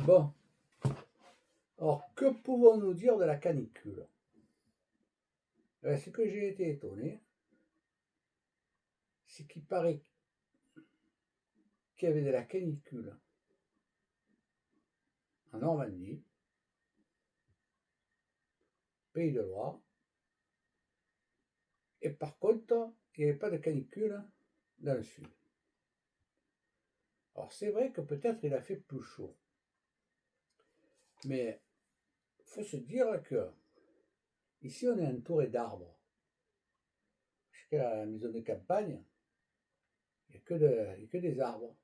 Bon, alors que pouvons-nous dire de la canicule? Ce que j'ai été étonné, c'est qu'il paraît qu'il y avait de la canicule en Normandie, Pays de Loire, et par contre, il n'y avait pas de canicule dans le sud. Alors c'est vrai que peut-être il a fait plus chaud, mais il faut se dire que ici on est entouré d'arbres. Jusqu'à la maison de campagne, il n'y a que des arbres.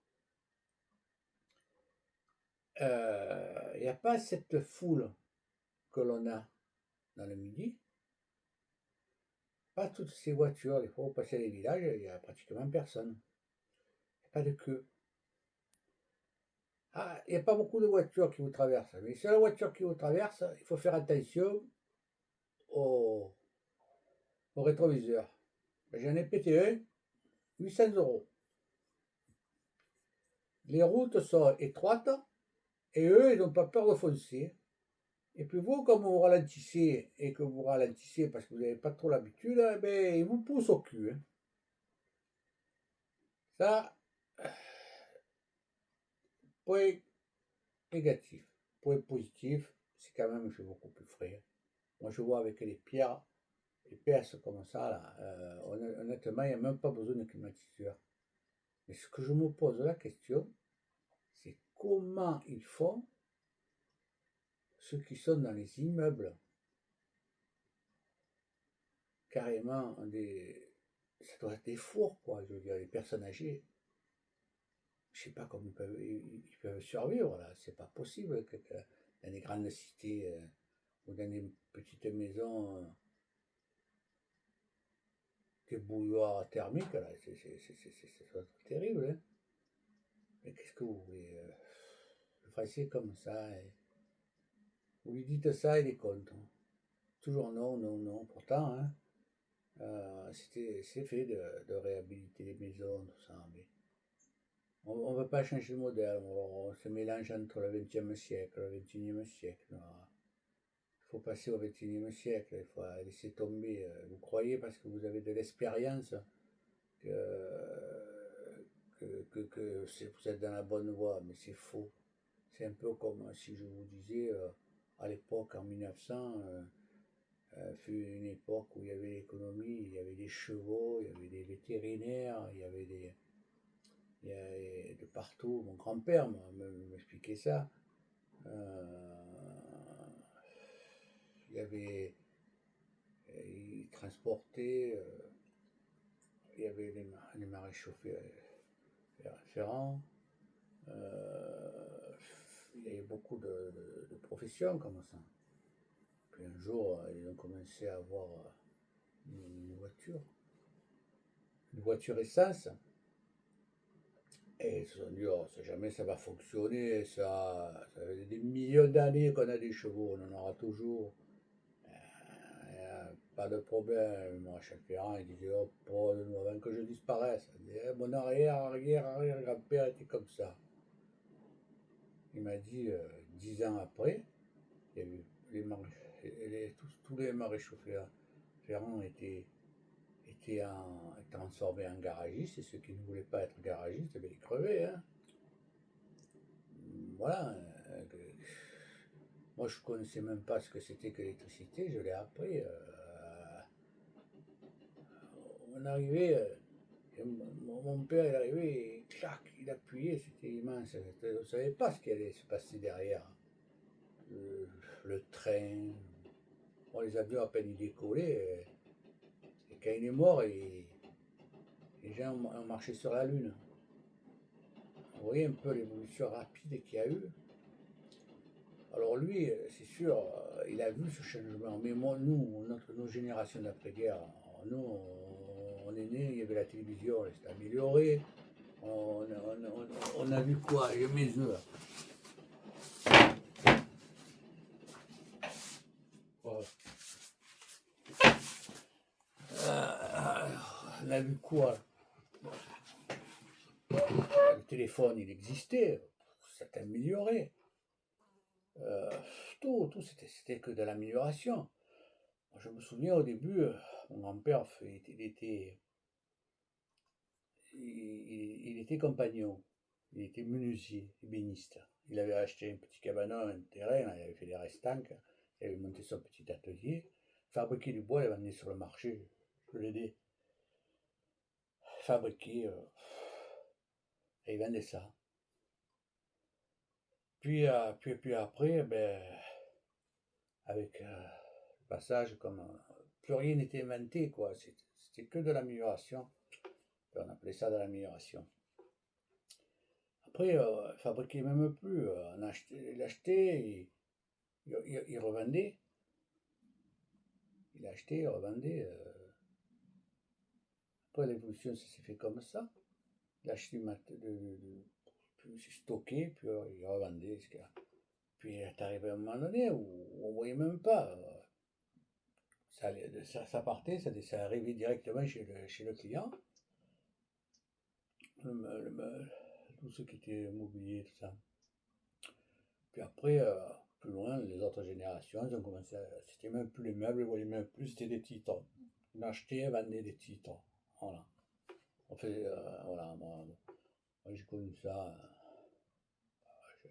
Il n'y a pas cette foule que l'on a dans le midi. Pas toutes ces voitures, des fois, vous passez les villages, il n'y a pratiquement personne. Il n'y a pas de queue. Ah, il n'y a pas beaucoup de voitures qui vous traversent. Mais si la voiture qui vous traverse, il faut faire attention au, au rétroviseur. J'en ai pété un, 800 €. Les routes sont étroites et eux, ils n'ont pas peur de foncer. Et puis vous, comme vous ralentissez et que vous ralentissez parce que vous n'avez pas trop l'habitude, ben, ils vous poussent au cul. Hein. Ça, point négatif. Point positif, c'est quand même, il fait beaucoup plus frais. Moi, je vois avec les pierres épaisses comme ça, là, honnêtement, il n'y a même pas besoin de climatiseur. Mais ce que je me pose la question, c'est comment ils font ceux qui sont dans les immeubles, carrément, ça doit être des fours, quoi. Je veux dire, les personnes âgées, je ne sais pas comment ils peuvent survivre, là. C'est pas possible que dans les grandes cités ou dans des petites maisons. Des bouilloires thermiques, là, c'est terrible. Hein. Mais qu'est-ce que vous voulez le français comme ça, vous lui dites ça, il est contre. Toujours non, non, non. Pourtant, hein, c'est fait de réhabiliter les maisons, tout ça. Mais on ne veut pas changer de modèle. On se mélange entre le XXe siècle et le XXIe siècle. Il faut passer au XXIe siècle. Il faut laisser tomber. Vous croyez parce que vous avez de l'expérience que vous êtes dans la bonne voie, mais c'est faux. C'est un peu comme si je vous disais, à l'époque, en 1900, fut une époque où il y avait l'économie, il y avait des chevaux, il y avait des vétérinaires, il y avait de partout. Mon grand-père m'expliquait ça. Il y avait, il transportait, il y avait les maréchaux ferrants. Il y avait beaucoup de professions comme ça. Puis un jour, ils ont commencé à avoir une voiture essence. Et ils se sont dit, oh, jamais ça va fonctionner, ça fait des millions d'années qu'on a des chevaux, on en aura toujours. Pas de problème. Maréchal Ferrand, il disait, oh, avant que je disparaisse. Mon arrière-grand-père était comme ça. Il m'a dit, 10 ans après, il y avait tous les maréchaux ferrants étaient transformés en garagistes, et ceux qui ne voulaient pas être garagistes, ben, ils crevaient. Hein. Voilà. Moi, je ne connaissais même pas ce que c'était que l'électricité, je l'ai appris. On arrivait, mon père est arrivé, et clac, il appuyait, c'était immense. On ne savait pas ce qui allait se passer derrière. Le train, bon, les avions à peine ils décollaient, et quand il est mort, les gens ont marché sur la Lune. Vous voyez un peu l'évolution rapide qu'il y a eu. Alors lui, c'est sûr, il a vu ce changement. Mais moi, nos générations d'après-guerre, nous, on est nés, il y avait la télévision, elle s'est améliorée. On a vu quoi? J'ai mes œufs. On a vu quoi? Le téléphone, il existait, ça s'est amélioré. Tout, c'était que de l'amélioration. Je me souviens au début, mon grand-père, il était compagnon, il était menuisier, ébéniste. Il avait acheté un petit cabanon, un terrain, il avait fait des restanques, il avait monté son petit atelier, fabriqué du bois, il vendait sur le marché, je l'aidais. Fabriquer, et il vendait ça. Puis après, ben, avec le passage, comme plus rien n'était inventé, quoi. C'était que de l'amélioration. On appelait ça de l'amélioration. Après, fabriquait même plus. Il achetait, il revendait. Il achetait, il revendait. Après, l'évolution, ça s'est fait comme ça. Il achetait puis c'est stocké, puis il revendait. Puis il est arrivé à un moment donné où on ne voyait même pas. Ça partait, ça arrivait directement chez le client. Tout ce qui était mobilier, tout ça. Puis après, plus loin, les autres générations, ils ont commencé à. C'était même plus les meubles, ils voyaient même plus, c'était des titres. On achetait et vendait des titres. Voilà. On fait, voilà, moi j'ai connu ça.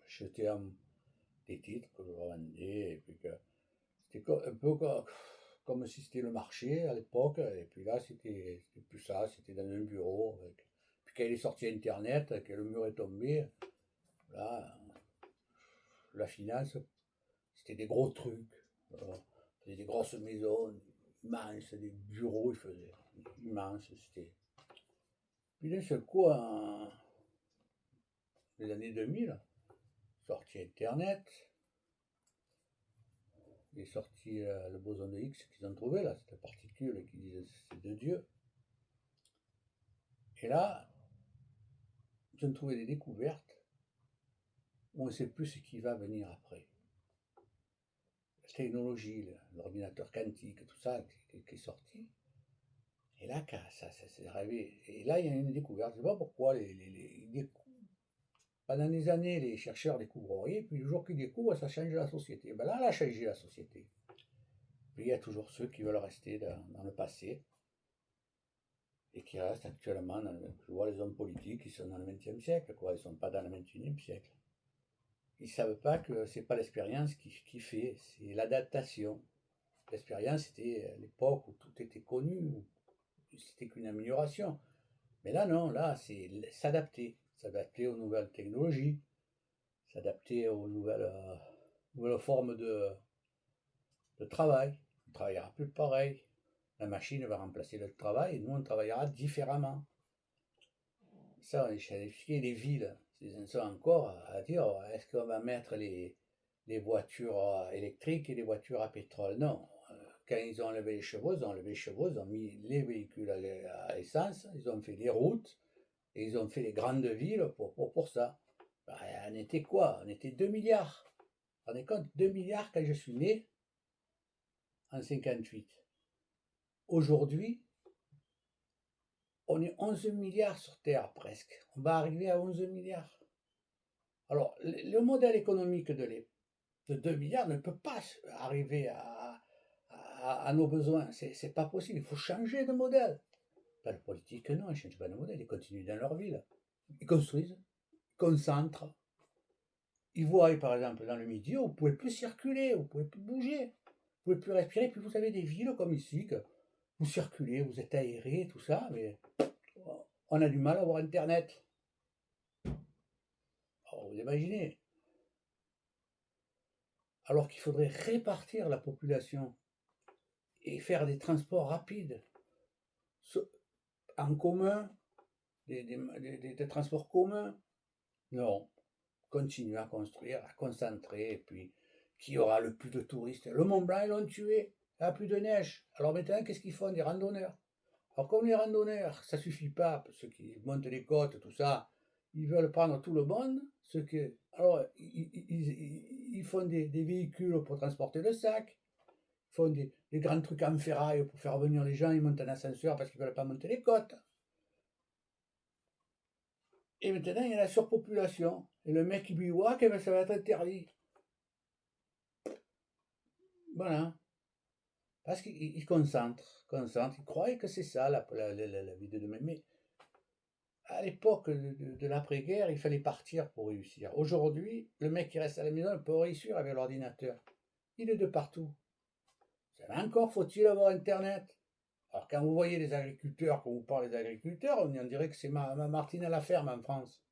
J'achetais des titres que je revendais, et puis que c'était un peu comme si c'était le marché à l'époque, et puis là c'était plus ça, c'était dans un bureau. Puis quand il est sorti Internet, que le mur est tombé, là, la finance, c'était des gros trucs. Des grosses maisons, immenses, des bureaux, ils faisaient immenses. Puis d'un seul coup, en les années 2000, sorti Internet, il est sorti le boson de Higgs qu'ils ont trouvé, là, cette particule qui disent c'est de Dieu. Et là, ils ont trouvé des découvertes où on ne sait plus ce qui va venir après. La technologie, l'ordinateur quantique, tout ça qui est sorti. Et là, ça s'est rêvé. Et là, il y a une découverte. Je ne sais pas pourquoi pendant des années, les chercheurs découvrent rien, puis le jour qu'ils découvrent, ça change la société. Ben là, elle a changé la société. Puis il y a toujours ceux qui veulent rester dans le passé et qui restent actuellement je vois les hommes politiques qui sont dans le XXe siècle, quoi. Ils ne sont pas dans le XXIe siècle. Ils ne savent pas que c'est pas l'expérience qui fait, c'est l'adaptation. L'expérience, c'était l'époque où tout était connu, où c'était qu'une amélioration. Mais là, non, là, c'est s'adapter. S'adapter aux nouvelles technologies, s'adapter aux nouvelles formes de travail. On ne travaillera plus pareil. La machine va remplacer le travail et nous, on travaillera différemment. Ça, on est qualifié les villes. Ils en sont encore à dire est-ce qu'on va mettre les voitures électriques et les voitures à pétrole? Non. Quand ils ont enlevé les chevaux, ils ont mis les véhicules à essence, ils ont fait les routes et ils ont fait les grandes villes pour ça. Ben, on était quoi? On était 2 milliards. Vous vous rendez compte? 2 milliards quand je suis né en 58. Aujourd'hui, on est 11 milliards sur Terre presque. On va arriver à 11 milliards. Alors, le modèle économique de 2 milliards ne peut pas arriver à nos besoins. C'est pas possible. Il faut changer de modèle. Pas le politique, non, ils ne changent pas de modèle. Ils continuent dans leur ville. Ils construisent, ils concentrent. Ils voient, par exemple, dans le Midi, vous ne pouvez plus circuler, vous ne pouvez plus bouger, vous ne pouvez plus respirer. Puis vous avez des villes comme ici, que vous circulez, vous êtes aéré, tout ça, mais on a du mal à avoir Internet. Alors, vous imaginez. Alors qu'il faudrait répartir la population et faire des transports rapides en commun, des transports communs. Non, continuer à construire, à concentrer, et puis qui aura le plus de touristes? Le Mont Blanc, ils l'ont tué, il n'y a plus de neige. Alors maintenant, qu'est-ce qu'ils font? Des randonneurs. Alors comme les randonneurs, ça ne suffit pas, ceux qui montent les côtes, tout ça, ils veulent prendre tout le monde. Alors, ils font des véhicules pour transporter le sac, ils font des grands trucs en ferraille pour faire venir les gens, ils montent en ascenseur parce qu'ils ne veulent pas monter les côtes. Et maintenant, il y a la surpopulation. Et le mec qui bivouac, ça va être interdit. Voilà. Parce qu'ils concentrent, ils croyaient que c'est ça la vie de demain. Mais à l'époque de l'après-guerre, il fallait partir pour réussir. Aujourd'hui, le mec qui reste à la maison peut réussir avec l'ordinateur. Il est de partout. Encore faut-il avoir Internet. Alors quand vous voyez les agriculteurs, quand vous parlez des agriculteurs, on dirait que c'est ma Martine à la ferme en France.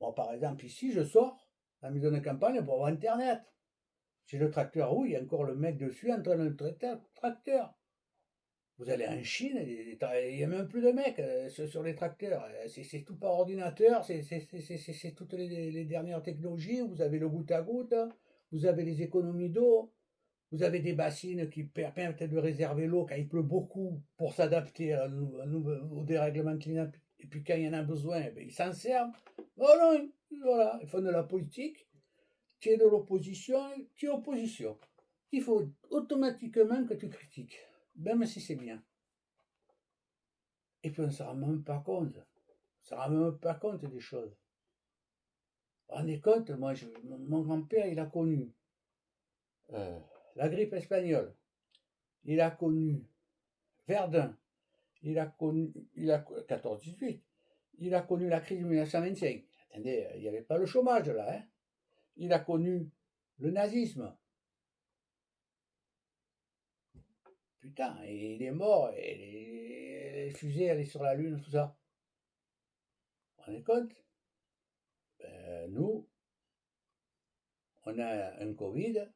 Bon, par exemple, ici, je sors à la maison de campagne pour avoir Internet. J'ai le tracteur, oui, il y a encore le mec dessus en train de traiter le tracteur. Vous allez en Chine, il n'y a même plus de mecs sur les tracteurs. C'est tout par ordinateur, c'est toutes les dernières technologies. Vous avez le goutte à goutte, vous avez les économies d'eau, vous avez des bassines qui permettent de réserver l'eau quand il pleut beaucoup pour s'adapter au dérèglement climatique. Et puis quand il y en a besoin, ben, ils s'en servent. Voilà, voilà, ils font de la politique. Tu es de l'opposition, tu es opposition. Il faut automatiquement que tu critiques, même si c'est bien. Et puis on ne se rend même pas compte. On ne se rend même pas compte des choses. Vous vous rendez compte, moi, mon grand-père, il a connu euh, la grippe espagnole, il a connu Verdun, il a 14-18, il a connu la crise de 1925. Attendez, il n'y avait pas le chômage là, hein. Il a connu le nazisme. Putain, et il est mort, et les fusées allaient sur la Lune, tout ça. Vous vous rendez compte? Nous, on a un Covid,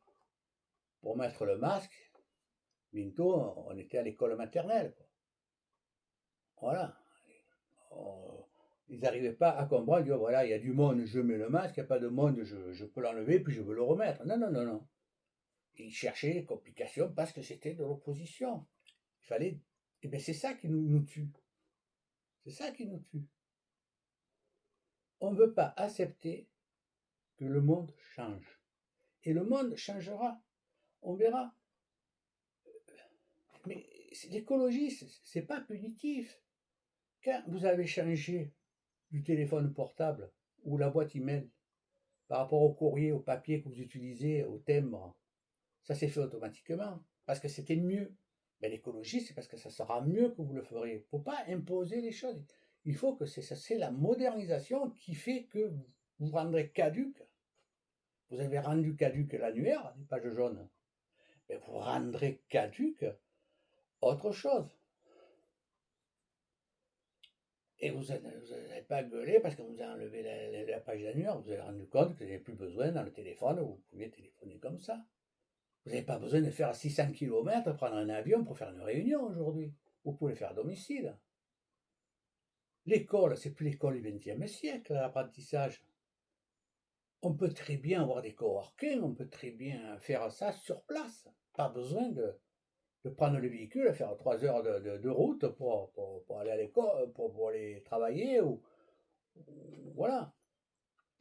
pour mettre le masque, bientôt, on était à l'école maternelle. Quoi. Voilà. Ils n'arrivaient pas à comprendre, dire, voilà, il y a du monde, je mets le masque, il n'y a pas de monde, je peux l'enlever, puis je veux le remettre. Non, non, non, non. Ils cherchaient les complications parce que c'était de l'opposition. Il fallait. Et bien c'est ça qui nous tue. C'est ça qui nous tue. On ne veut pas accepter que le monde change. Et le monde changera. On verra. Mais l'écologie, c'est pas punitif. Quand vous avez changé du téléphone portable ou la boîte email par rapport au courrier, au papier que vous utilisez, au timbre, ça s'est fait automatiquement parce que c'était mieux. Mais l'écologie, c'est parce que ça sera mieux que vous le ferez. Il ne faut pas imposer les choses. Il faut que c'est la modernisation qui fait que vous rendrez caduque. Vous avez rendu caduque l'annuaire, les pages jaunes, mais vous rendrez caduque autre chose. Et vous n'avez pas gueulé parce que vous avez enlevé la page d'annuaire, vous avez rendu compte que vous n'avez plus besoin dans le téléphone, vous pouviez téléphoner comme ça. Vous n'avez pas besoin de faire 600 km, prendre un avion pour faire une réunion aujourd'hui. Vous pouvez le faire à domicile. L'école, c'est plus l'école du XXe siècle, l'apprentissage. On peut très bien avoir des coworking, on peut très bien faire ça sur place. Pas besoin de prendre le véhicule, faire 3 heures de route pour aller à l'école, pour aller travailler. Voilà.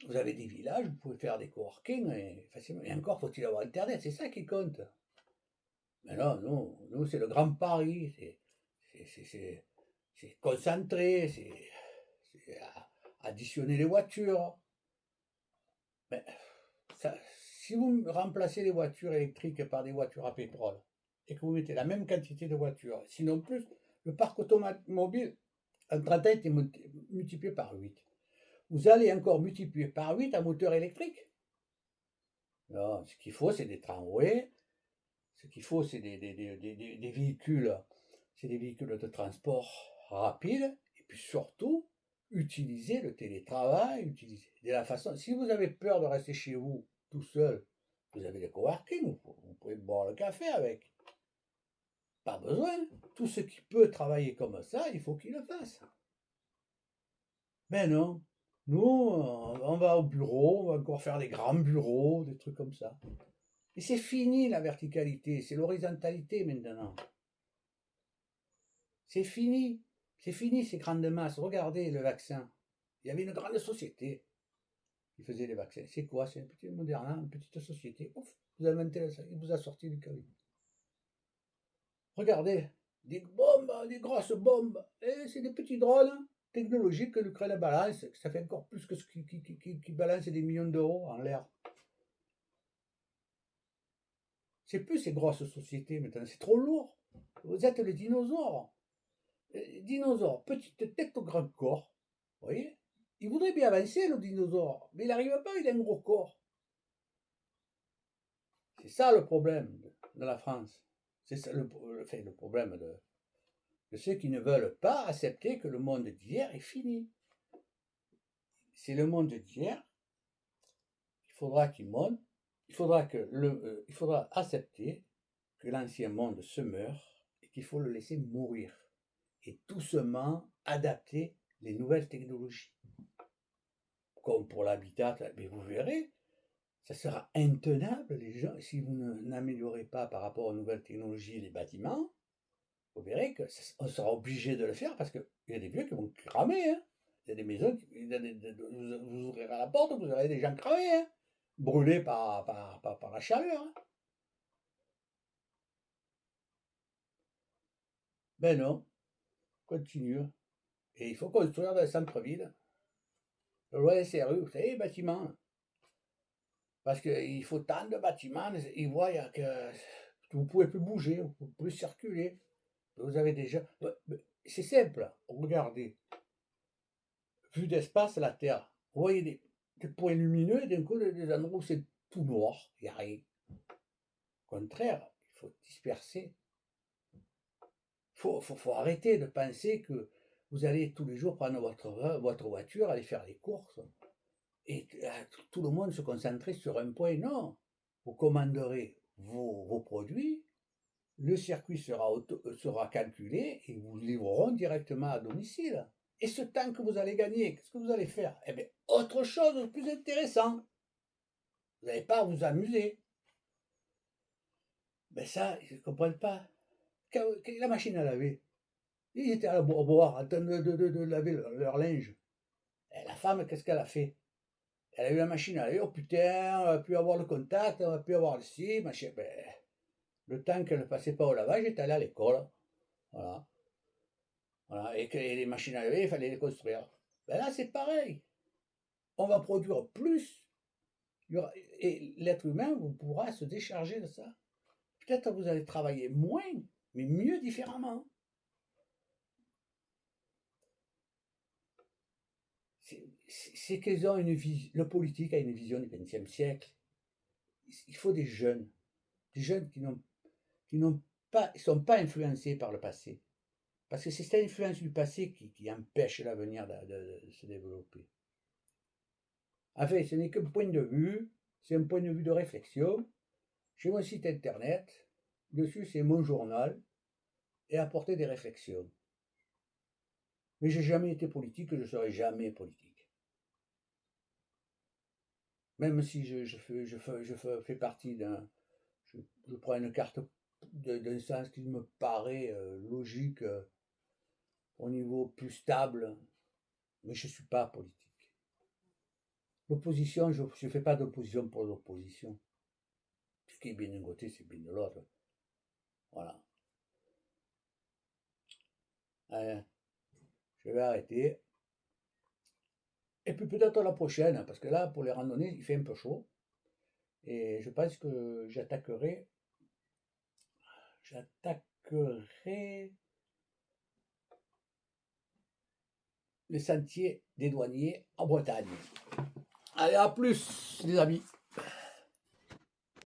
Vous avez des villages, vous pouvez faire des coworking facilement. Et encore faut-il avoir Internet, c'est ça qui compte. Mais non, nous c'est le Grand Paris, c'est concentré, c'est additionner les voitures. Mais ça, si vous remplacez les voitures électriques par des voitures à pétrole et que vous mettez la même quantité de voitures, sinon plus, le parc automobile en 30 ans été multiplié par 8. Vous allez encore multiplier par 8 un moteur électrique. Non, ce qu'il faut, c'est des tramways, ce qu'il faut, c'est des véhicules, c'est des véhicules de transport rapides, et puis surtout, utiliser le télétravail, utiliser de la façon. Si vous avez peur de rester chez vous tout seul, vous avez des coworking, vous pouvez boire le café avec. Pas besoin. Tout ce qui peut travailler comme ça, il faut qu'il le fasse. Mais non. Nous, on va au bureau, on va encore faire des grands bureaux, des trucs comme ça. Et c'est fini la verticalité, c'est l'horizontalité maintenant. C'est fini. C'est fini ces grandes masses. Regardez le vaccin. Il y avait une grande société qui faisait les vaccins. C'est quoi? C'est un petit Moderna, une petite société. Ouf, vous avez inventé ça, il vous a sorti du Covid. Regardez, des bombes, des grosses bombes. Et c'est des petits drones technologiques que l'Ukraine balance. Ça fait encore plus que ce qui balance des millions d'euros en l'air. C'est plus ces grosses sociétés maintenant, c'est trop lourd. Vous êtes les dinosaures. Dinosaure, petite tête au grand corps. Vous voyez? Il voudrait bien avancer, le dinosaure, mais il n'arrive pas, il a un gros corps. C'est ça le problème de la France. C'est ça le problème de ceux qui ne veulent pas accepter que le monde d'hier est fini. C'est le monde d'hier, il faudra qu'il monte, il faudra accepter que l'ancien monde se meurt et qu'il faut le laisser mourir et doucement adapter les nouvelles technologies. Comme pour l'habitat, mais vous verrez, ça sera intenable, les gens, si vous n'améliorez pas par rapport aux nouvelles technologies les bâtiments, vous verrez qu'on sera obligé de le faire parce qu'il y a des vieux qui vont cramer. Hein. Il y a des maisons, vous ouvrirez la porte, vous aurez des gens cramés, hein, brûlés par la chaleur. Hein. Ben non, continue. Et il faut construire dans le centre-ville. Le loi SRU, vous savez, les bâtiments. Parce qu'il faut tant de bâtiments, ils voient que vous ne pouvez plus bouger, vous ne pouvez plus circuler. Vous avez déjà. C'est simple, regardez. Vue d'espace, la Terre. Vous voyez des points lumineux et d'un coup des endroits où c'est tout noir, il n'y a rien. Au contraire, il faut disperser. Il faut arrêter de penser que vous allez tous les jours prendre votre voiture, aller faire les courses et tout le monde se concentrer sur un point. Non, vous commanderez vos produits, le circuit sera calculé et vous livreront directement à domicile. Et ce temps que vous allez gagner, qu'est-ce que vous allez faire? Eh bien, autre chose de plus intéressant. Vous n'allez pas à vous amuser. Mais ça, ils ne comprennent pas. La machine à laver, ils étaient à boire, en train de laver leur linge. Et la femme, qu'est-ce qu'elle a fait? Elle a eu la machine à laver, oh putain, on va plus avoir le contact, on va plus avoir le ci, machin. Ben, le temps qu'elle ne passait pas au lavage, elle est allée à l'école. Voilà. Et que les machines à laver, il fallait les construire. Ben là, c'est pareil. On va produire plus. Et l'être humain vous pourra se décharger de ça. Peut-être que vous allez travailler moins, mais mieux différemment. C'est qu'ils ont une vision. Le politique a une vision du XXe siècle. Il faut des jeunes qui n'ont pas, sont pas influencés par le passé. Parce que c'est cette influence du passé qui empêche l'avenir de se développer. En fait, ce n'est qu'un point de vue, c'est un point de vue de réflexion. J'ai mon site internet, dessus c'est mon journal, et apporter des réflexions. Mais j'ai jamais été politique, je ne serai jamais politique. Même si je fais partie d'un... Je prends une carte d'un sens qui me paraît logique au niveau plus stable, mais je ne suis pas politique. L'opposition, je ne fais pas d'opposition pour l'opposition. Ce qui est bien d'un côté, c'est bien de l'autre. Voilà. Allez, je vais arrêter. Et puis peut-être la prochaine, parce que là, pour les randonnées, il fait un peu chaud. Et je pense que j'attaquerai les sentiers des douaniers en Bretagne. Allez, à plus, les amis.